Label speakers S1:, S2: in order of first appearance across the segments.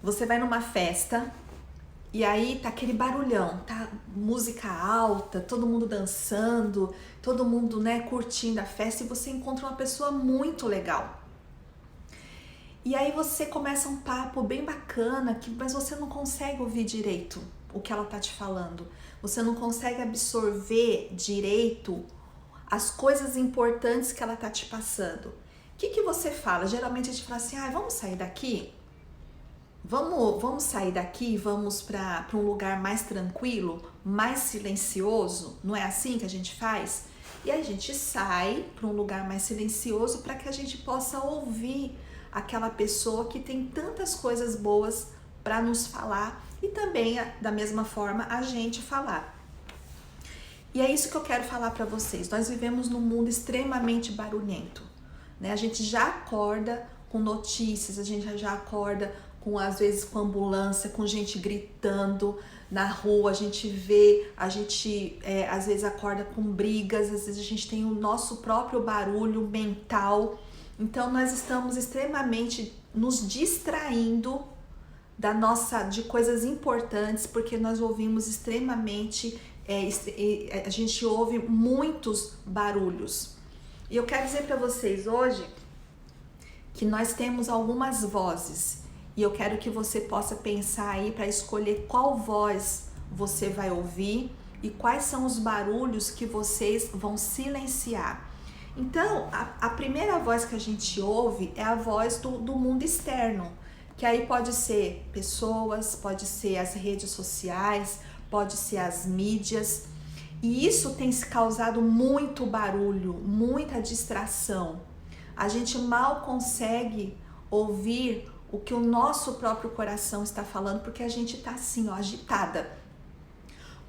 S1: Você vai numa festa e aí tá aquele barulhão, tá música alta, todo mundo dançando, todo mundo, né, curtindo a festa, e você encontra uma pessoa muito legal. E aí você começa um papo bem bacana, mas você não consegue ouvir direito o que ela tá te falando. Você não consegue absorver direito as coisas importantes que ela tá te passando. O que você fala? Geralmente a gente fala assim, vamos sair daqui? Vamos sair daqui e vamos para um lugar mais tranquilo, mais silencioso? Não é assim que a gente faz? E aí a gente sai para um lugar mais silencioso para que a gente possa ouvir aquela pessoa que tem tantas coisas boas para nos falar e também, da mesma forma, a gente falar. E é isso que eu quero falar para vocês. Nós vivemos num mundo extremamente barulhento, né? A gente já acorda com notícias, a gente já acorda às vezes com ambulância, com gente gritando na rua, a gente vê, às vezes acorda com brigas, às vezes a gente tem o nosso próprio barulho mental. Então nós estamos extremamente nos distraindo de coisas importantes, porque nós ouvimos extremamente, a gente ouve muitos barulhos. E eu quero dizer para vocês hoje que nós temos algumas vozes, e eu quero que você possa pensar aí para escolher qual voz você vai ouvir e quais são os barulhos que vocês vão silenciar. Então, a primeira voz que a gente ouve é a voz do mundo externo, que aí pode ser pessoas, pode ser as redes sociais, pode ser as mídias, e isso tem causado muito barulho, muita distração. A gente mal consegue ouvir o que o nosso próprio coração está falando, porque a gente está assim, agitada.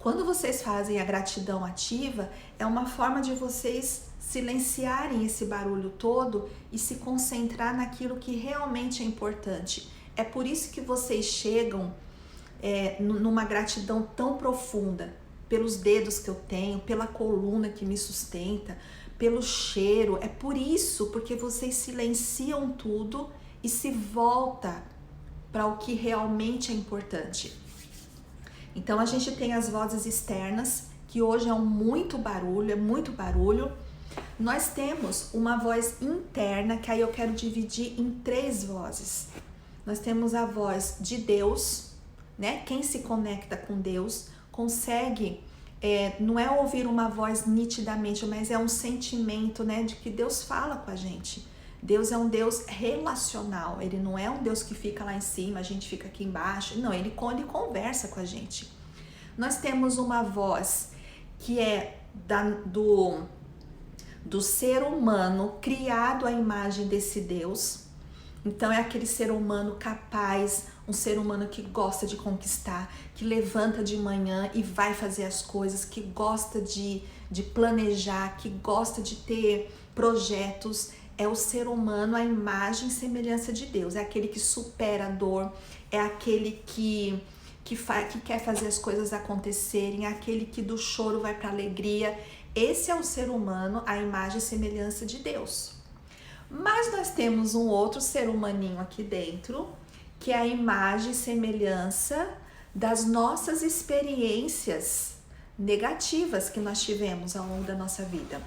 S1: Quando vocês fazem a gratidão ativa, é uma forma de vocês silenciarem esse barulho todo e se concentrar naquilo que realmente é importante. É por isso que vocês chegam numa gratidão tão profunda, pelos dedos que eu tenho, pela coluna que me sustenta, pelo cheiro. É por isso, porque vocês silenciam tudo e se volta para o que realmente é importante. Então a gente tem as vozes externas, que hoje é muito barulho. Nós temos uma voz interna, que aí eu quero dividir em 3 vozes. Nós temos a voz de Deus, né? Quem se conecta com Deus consegue, não é ouvir uma voz nitidamente, mas é um sentimento, né, de que Deus fala com a gente. Deus é um Deus relacional, Ele não é um Deus que fica lá em cima, a gente fica aqui embaixo. Não, Ele conversa com a gente. Nós temos uma voz que é do ser humano criado à imagem desse Deus. Então é aquele ser humano capaz, um ser humano que gosta de conquistar, que levanta de manhã e vai fazer as coisas, que gosta de planejar, que gosta de ter projetos. É o ser humano à imagem e semelhança de Deus. É aquele que supera a dor, é aquele que quer fazer as coisas acontecerem, é aquele que do choro vai para a alegria. Esse é o ser humano à imagem e semelhança de Deus. Mas nós temos um outro ser humaninho aqui dentro, que é a imagem e semelhança das nossas experiências negativas que nós tivemos ao longo da nossa vida.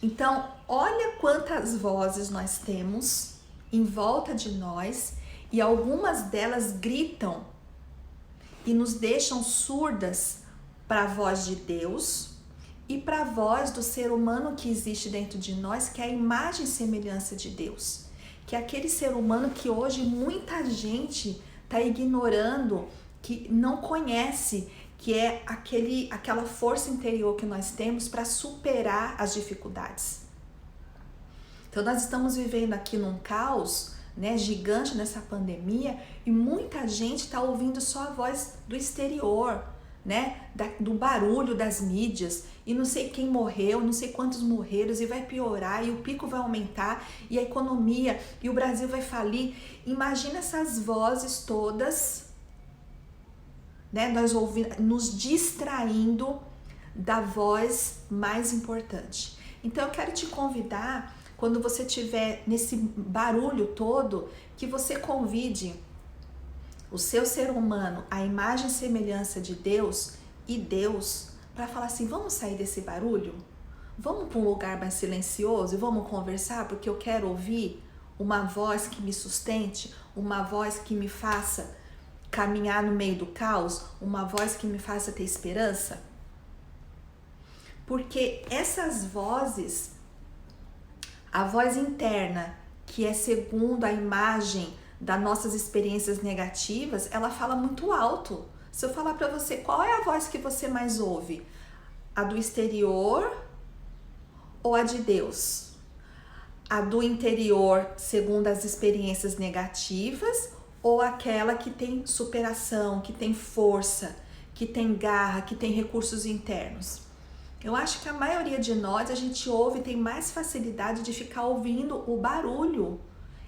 S1: Então, olha quantas vozes nós temos em volta de nós, e algumas delas gritam e nos deixam surdas para a voz de Deus e para a voz do ser humano que existe dentro de nós, que é a imagem e semelhança de Deus, que é aquele ser humano que hoje muita gente está ignorando, que não conhece, que é aquela força interior que nós temos para superar as dificuldades. Então nós estamos vivendo aqui num caos, né, gigante nessa pandemia, e muita gente está ouvindo só a voz do exterior, né, do barulho das mídias, e não sei quem morreu, não sei quantos morreram, e vai piorar, e o pico vai aumentar, e a economia, e o Brasil vai falir. Imagina essas vozes todas, né, nós ouvindo, nos distraindo da voz mais importante. Então eu quero te convidar, quando você estiver nesse barulho todo, que você convide o seu ser humano, a imagem e semelhança de Deus e Deus, para falar assim, vamos sair desse barulho? Vamos para um lugar mais silencioso e vamos conversar, porque eu quero ouvir uma voz que me sustente, uma voz que me faça caminhar no meio do caos, uma voz que me faça ter esperança? Porque essas vozes, a voz interna, que é segundo a imagem das nossas experiências negativas, ela fala muito alto. Se eu falar para você, qual é a voz que você mais ouve? A do exterior ou a de Deus? A do interior, segundo as experiências negativas, ou aquela que tem superação, que tem força, que tem garra, que tem recursos internos? Eu acho que a maioria de nós, a gente ouve e tem mais facilidade de ficar ouvindo o barulho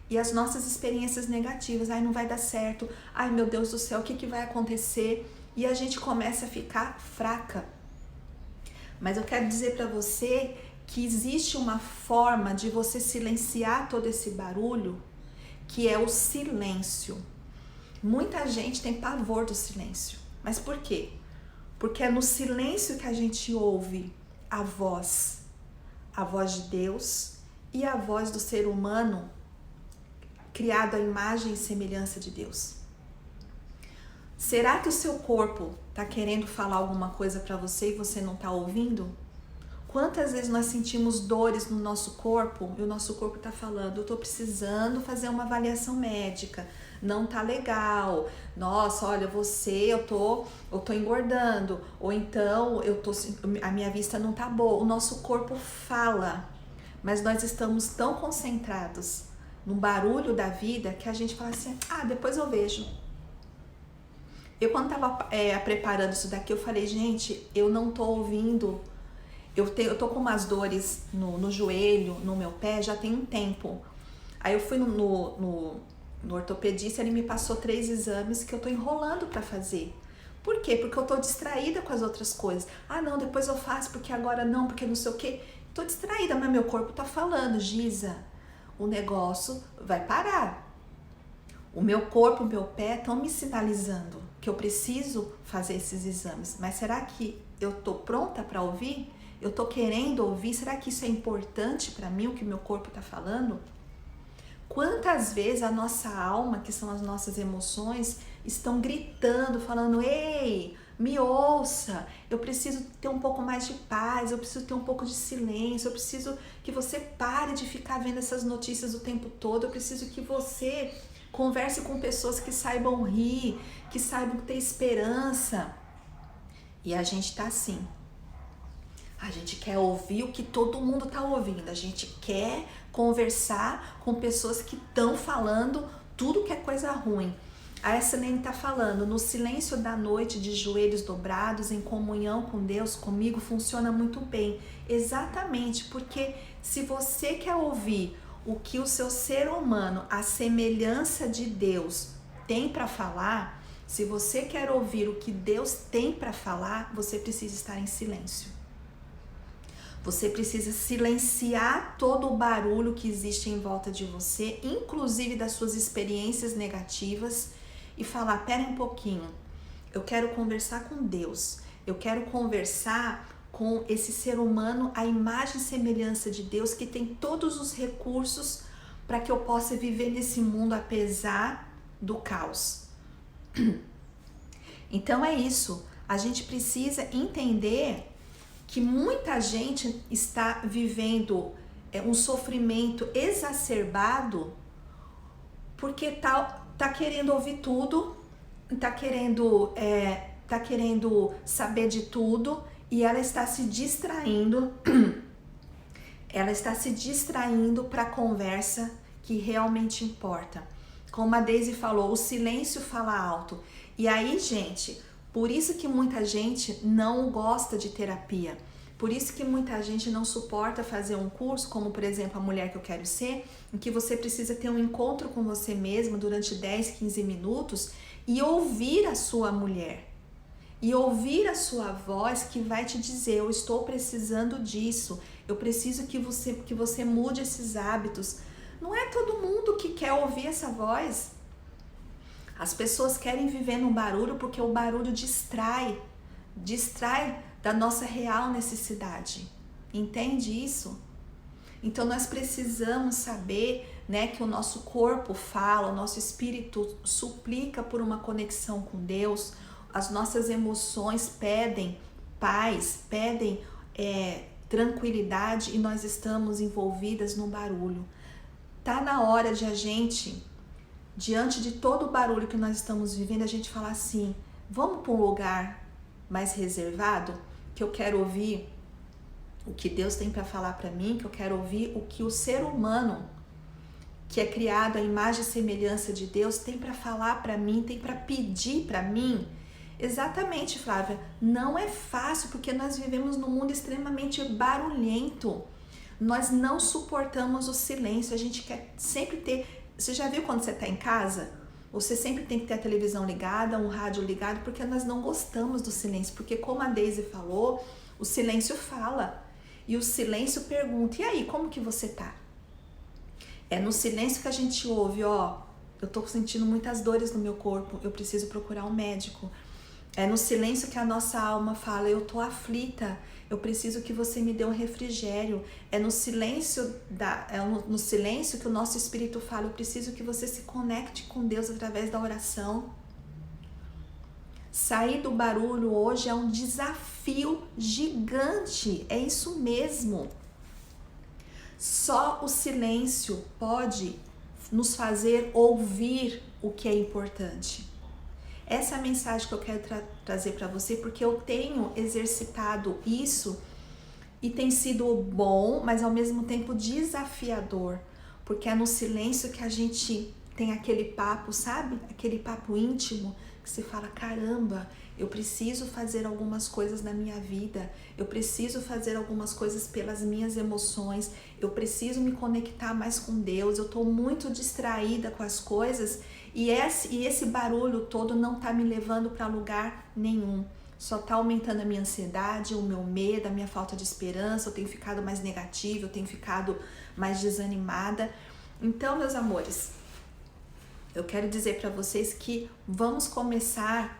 S1: e as nossas experiências negativas. Ai, não vai dar certo. Ai, meu Deus do céu, o que vai acontecer? E a gente começa a ficar fraca. Mas eu quero dizer para você que existe uma forma de você silenciar todo esse barulho, que é o silêncio. Muita gente tem pavor do silêncio. Mas por quê? Porque é no silêncio que a gente ouve a voz de Deus e a voz do ser humano criado à imagem e semelhança de Deus. Será que o seu corpo está querendo falar alguma coisa para você e você não está ouvindo? Quantas vezes nós sentimos dores no nosso corpo e o nosso corpo está falando, eu estou precisando fazer uma avaliação médica, não tá legal, nossa, olha, eu tô engordando, ou então a minha vista não tá boa. O nosso corpo fala, mas nós estamos tão concentrados no barulho da vida que a gente fala assim, depois eu vejo. Eu quando tava preparando isso daqui, eu falei, gente, eu não tô ouvindo. Eu tô com umas dores no joelho, no meu pé, já tem um tempo. Aí eu fui no ortopedista, ele me passou 3 exames que eu tô enrolando pra fazer. Por quê? Porque eu tô distraída com as outras coisas. Não, depois eu faço, porque agora não, porque não sei o quê. Tô distraída, mas meu corpo tá falando, Giza, o negócio vai parar. O meu corpo, o meu pé estão me sinalizando que eu preciso fazer esses exames. Mas será que eu tô pronta para ouvir? Eu tô querendo ouvir? Será que isso é importante para mim, o que meu corpo tá falando? Quantas vezes a nossa alma, que são as nossas emoções, estão gritando, falando, ei, me ouça, eu preciso ter um pouco mais de paz, eu preciso ter um pouco de silêncio, eu preciso que você pare de ficar vendo essas notícias o tempo todo, eu preciso que você converse com pessoas que saibam rir, que saibam ter esperança. E a gente tá assim. A gente quer ouvir o que todo mundo tá ouvindo, a gente quer conversar com pessoas que estão falando tudo que é coisa ruim. A Esselene tá falando, no silêncio da noite, de joelhos dobrados, em comunhão com Deus, comigo, funciona muito bem. Exatamente, porque se você quer ouvir o que o seu ser humano, a semelhança de Deus, tem para falar, se você quer ouvir o que Deus tem para falar, você precisa estar em silêncio. Você precisa silenciar todo o barulho que existe em volta de você, inclusive das suas experiências negativas, e falar, pera um pouquinho, eu quero conversar com Deus, eu quero conversar com esse ser humano, a imagem e semelhança de Deus, que tem todos os recursos para que eu possa viver nesse mundo apesar do caos. Então é isso, a gente precisa entender que muita gente está vivendo um sofrimento exacerbado porque tá querendo ouvir tudo, tá querendo saber de tudo e ela está se distraindo, para a conversa que realmente importa. Como a Daisy falou, o silêncio fala alto. E aí, gente, por isso que muita gente não gosta de terapia. Por isso que muita gente não suporta fazer um curso, como por exemplo a Mulher que eu quero ser, em que você precisa ter um encontro com você mesma durante 10, 15 minutos e ouvir a sua mulher. E ouvir a sua voz que vai te dizer, eu estou precisando disso, eu preciso que você mude esses hábitos. Não é todo mundo que quer ouvir essa voz. As pessoas querem viver no barulho porque o barulho distrai da nossa real necessidade. Entende isso? Então nós precisamos saber, né, que o nosso corpo fala, o nosso espírito suplica por uma conexão com Deus, as nossas emoções pedem paz, pedem tranquilidade, e nós estamos envolvidas no barulho. Tá na hora de a gente, diante de todo o barulho que nós estamos vivendo, a gente falar assim: vamos para um lugar mais reservado, que eu quero ouvir o que Deus tem para falar para mim, que eu quero ouvir o que o ser humano, que é criado à imagem e semelhança de Deus, tem para falar para mim, tem para pedir para mim. Exatamente, Flávia, não é fácil porque nós vivemos num mundo extremamente barulhento. Nós não suportamos o silêncio, a gente quer sempre ter... Você já viu quando você está em casa? Você sempre tem que ter a televisão ligada, um rádio ligado, porque nós não gostamos do silêncio. Porque como a Daisy falou, o silêncio fala. E o silêncio pergunta: e aí, como que você tá? É no silêncio que a gente ouve: ó, eu tô sentindo muitas dores no meu corpo, eu preciso procurar um médico. É no silêncio que a nossa alma fala: eu tô aflita, eu preciso que você me dê um refrigério. É no silêncio no silêncio que o nosso espírito fala: eu preciso que você se conecte com Deus através da oração. Sair do barulho hoje é um desafio gigante, é isso mesmo. Só o silêncio pode nos fazer ouvir o que é importante. Essa é a mensagem que eu quero trazer para você, porque eu tenho exercitado isso e tem sido bom, mas ao mesmo tempo desafiador, porque é no silêncio que a gente tem aquele papo, sabe? Aquele papo íntimo, que você fala: caramba, eu preciso fazer algumas coisas na minha vida, eu preciso fazer algumas coisas pelas minhas emoções, eu preciso me conectar mais com Deus, eu tô muito distraída com as coisas e esse barulho todo não tá me levando para lugar nenhum. Só tá aumentando a minha ansiedade, o meu medo, a minha falta de esperança, eu tenho ficado mais negativa, eu tenho ficado mais desanimada. Então, meus amores, eu quero dizer para vocês que vamos começar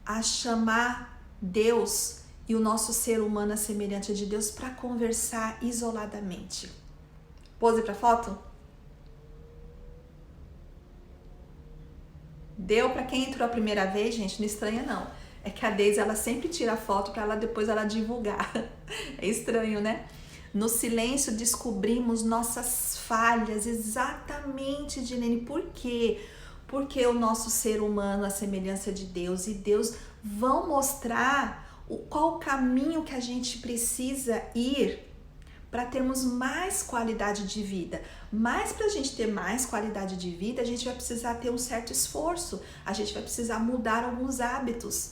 S1: a chamar Deus e o nosso ser humano à semelhança de Deus para conversar isoladamente. Pose para foto? Deu para quem entrou a primeira vez, gente? Não estranha não. É que a Daisy, ela sempre tira a foto para depois ela divulgar. É estranho, né? No silêncio descobrimos nossas falhas, exatamente, Dilene. Por quê? Porque o nosso ser humano, a semelhança de Deus e Deus vão mostrar qual o caminho que a gente precisa ir para termos mais qualidade de vida. Mas para a gente ter mais qualidade de vida, a gente vai precisar ter um certo esforço, a gente vai precisar mudar alguns hábitos.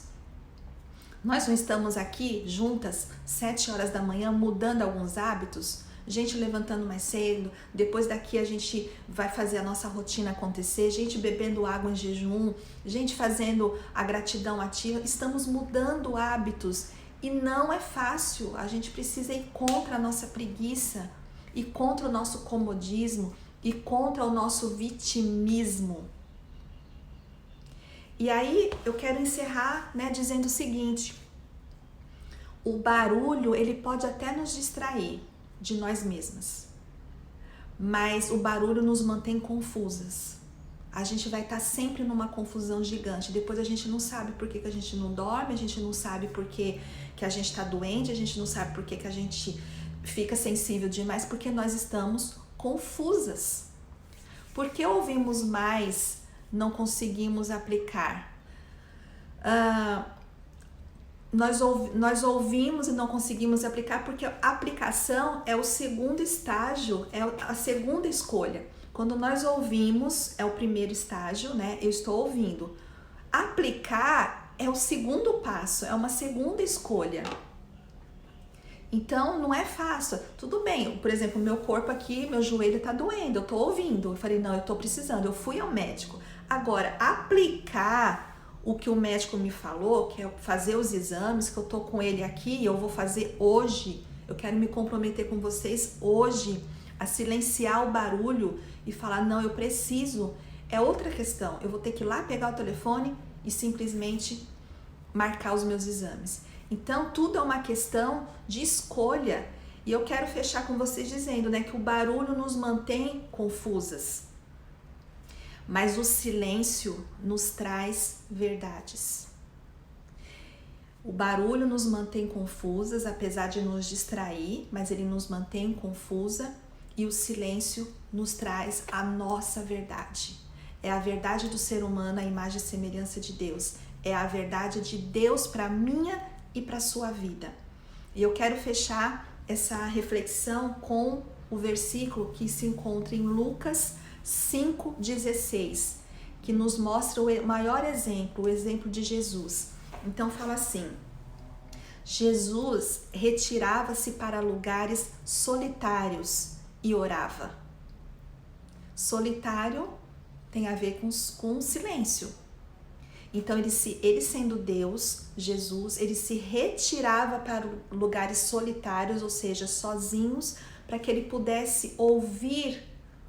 S1: Nós não estamos aqui juntas 7 horas da manhã mudando alguns hábitos? Gente levantando mais cedo, depois daqui a gente vai fazer a nossa rotina acontecer, gente bebendo água em jejum, gente fazendo a gratidão ativa. Estamos mudando hábitos e não é fácil. A gente precisa ir contra a nossa preguiça, e contra o nosso comodismo, e contra o nosso vitimismo. E aí eu quero encerrar, né, dizendo o seguinte: o barulho, ele pode até nos distrair de nós mesmas, mas o barulho nos mantém confusas. A gente vai estar sempre numa confusão gigante. Depois a gente não sabe por que a gente não dorme, a gente não sabe por que a gente está doente, a gente não sabe por que a gente fica sensível demais, porque nós estamos confusas. Porque ouvimos mais, não conseguimos aplicar. Nós ouvimos e não conseguimos aplicar porque a aplicação é o segundo estágio, é a segunda escolha. Quando nós ouvimos, é o primeiro estágio, né? Eu estou ouvindo. Aplicar é o segundo passo, é uma segunda escolha. Então, não é fácil. Tudo bem, por exemplo, meu corpo aqui, meu joelho tá doendo, eu tô ouvindo. Eu falei: não, eu tô precisando, eu fui ao médico. Agora, aplicar o que o médico me falou, que é fazer os exames, que eu tô com ele aqui e eu vou fazer hoje. Eu quero me comprometer com vocês hoje a silenciar o barulho e falar: não, eu preciso é outra questão. Eu vou ter que ir lá pegar o telefone e simplesmente marcar os meus exames. Então, tudo é uma questão de escolha. E eu quero fechar com vocês dizendo, né, que o barulho nos mantém confusas, mas o silêncio nos traz verdades. O barulho nos mantém confusas, apesar de nos distrair, mas ele nos mantém confusa, e o silêncio nos traz a nossa verdade. É a verdade do ser humano, a imagem e semelhança de Deus. É a verdade de Deus para a minha e para a sua vida. E eu quero fechar essa reflexão com o versículo que se encontra em Lucas 5,16, que nos mostra o maior exemplo, o exemplo de Jesus. Então fala assim: Jesus retirava-se para lugares solitários e orava. Solitário tem a ver com silêncio. Então ele sendo Deus, Jesus, ele se retirava para lugares solitários, ou seja, sozinhos, para que ele pudesse ouvir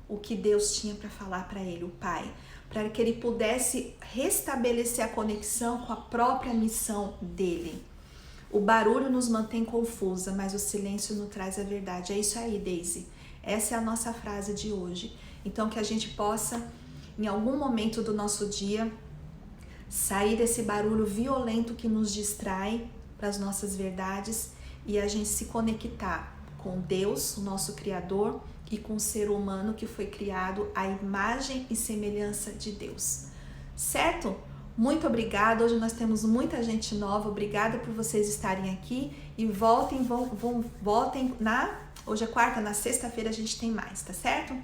S1: o que Deus tinha para falar para ele, o Pai, para que ele pudesse restabelecer a conexão com a própria missão dele. O barulho nos mantém confusa, mas o silêncio nos traz a verdade. É isso aí, Daisy. Essa é a nossa frase de hoje. Então, que a gente possa, em algum momento do nosso dia, sair desse barulho violento que nos distrai para as nossas verdades e a gente se conectar com Deus, o nosso Criador, e com o ser humano que foi criado à imagem e semelhança de Deus. Certo? Muito obrigada. Hoje nós temos muita gente nova. Obrigada por vocês estarem aqui e voltem hoje é quarta, na sexta-feira a gente tem mais, tá certo?